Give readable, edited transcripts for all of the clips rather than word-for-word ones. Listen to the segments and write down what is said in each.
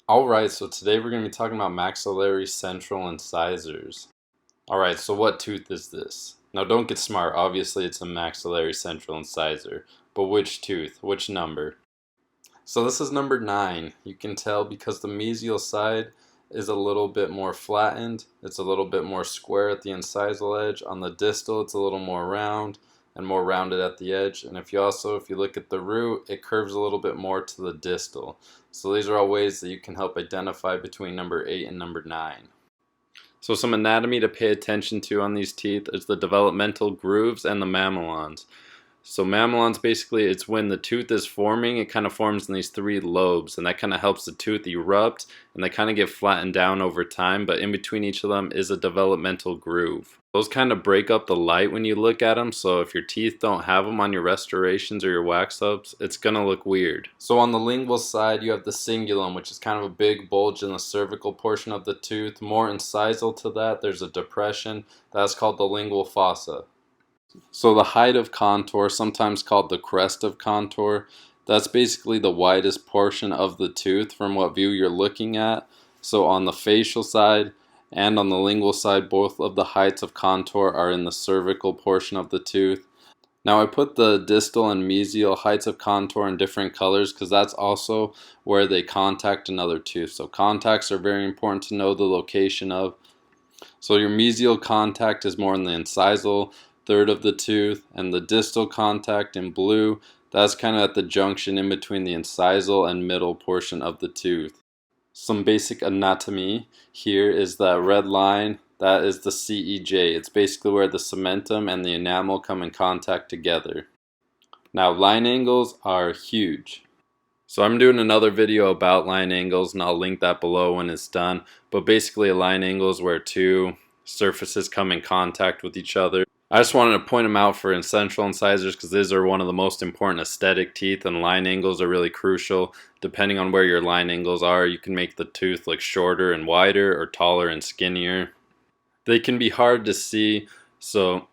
Alright, so today we're going to be talking about maxillary central incisors. Alright, so what tooth is this? Now don't get smart, obviously it's a maxillary central incisor. But which tooth? Which number? So this is number 9. You can tell because the mesial side is a little bit more flattened. It's a little bit more square at the incisal edge. On the distal it's a little more round and more rounded at the edge. And if you look at the root, it curves a little bit more to the distal. So these are all ways that you can help identify between number 8 and number 9. So some anatomy to pay attention to on these teeth is the developmental grooves and the mamelons. So mamelons, basically it's when the tooth is forming, it kind of forms in these 3 lobes, and that kind of helps the tooth erupt, and they kind of get flattened down over time, but in between each of them is a developmental groove. Those kind of break up the light when you look at them, so if your teeth don't have them on your restorations or your wax ups, it's gonna look weird. So on the lingual side you have the cingulum, which is kind of a big bulge in the cervical portion of the tooth. More incisal to that, there's a depression, that's called the lingual fossa. So the height of contour, sometimes called the crest of contour, that's basically the widest portion of the tooth from what view you're looking at. So on the facial side and on the lingual side, both of the heights of contour are in the cervical portion of the tooth. Now I put the distal and mesial heights of contour in different colors because that's also where they contact another tooth. So contacts are very important to know the location of. So your mesial contact is more in the incisal third of the tooth, and the distal contact in blue, that's kind of at the junction in between the incisal and middle portion of the tooth. Some basic anatomy here is that red line, that is the CEJ. It's basically where the cementum and the enamel come in contact together. Now line angles are huge. So I'm doing another video about line angles and I'll link that below when it's done. But basically a line angle is where 2 surfaces come in contact with each other. I just wanted to point them out for central incisors because these are one of the most important aesthetic teeth, and line angles are really crucial. Depending on where your line angles are, you can make the tooth look shorter and wider or taller and skinnier. They can be hard to see, so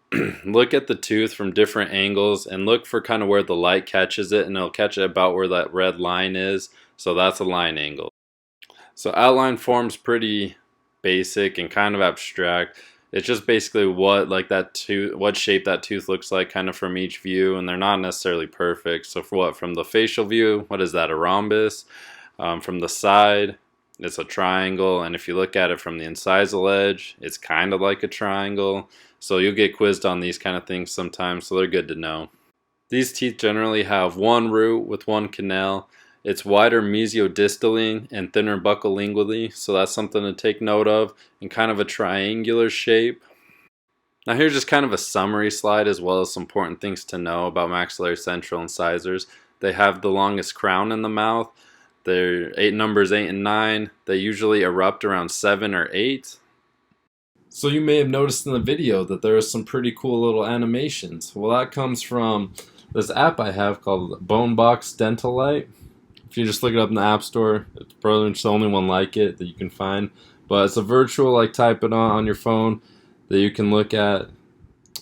look at the tooth from different angles and look for kind of where the light catches it, and it'll catch it about where that red line is. So that's a line angle. So outline form's pretty basic and kind of abstract. It's just basically what shape that tooth looks like kind of from each view, and they're not necessarily perfect. So from the facial view, what is that, a rhombus? From the side, it's a triangle, and if you look at it from the incisal edge, it's kind of like a triangle. So you'll get quizzed on these kind of things sometimes, so they're good to know. These teeth generally have 1 root with 1 canal. It's wider mesiodistally and thinner buccolingually, so that's something to take note of, and kind of a triangular shape. Now here's just kind of a summary slide as well as some important things to know about maxillary central incisors. They have the longest crown in the mouth. Their numbers 8 and 9. They usually erupt around 7 or 8. So you may have noticed in the video that there are some pretty cool little animations. Well, that comes from this app I have called BoneBox Dental Light. If you just look it up in the App Store, it's probably the only one like it that you can find. But it's a virtual, type it on your phone that you can look at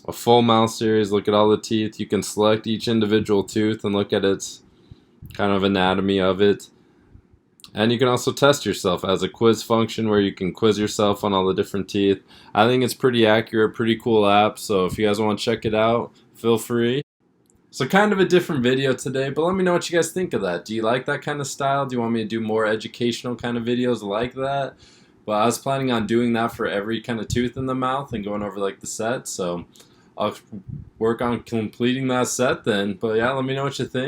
a full mouth series, look at all the teeth. You can select each individual tooth and look at its kind of anatomy of it. And you can also test yourself as a quiz function where you can quiz yourself on all the different teeth. I think it's pretty accurate, pretty cool app. So if you guys want to check it out, feel free. So kind of a different video today, but let me know what you guys think of that. Do you like that kind of style? Do you want me to do more educational kind of videos like that? Well, I was planning on doing that for every kind of tooth in the mouth and going over the set, so I'll work on completing that set then. But yeah, let me know what you think.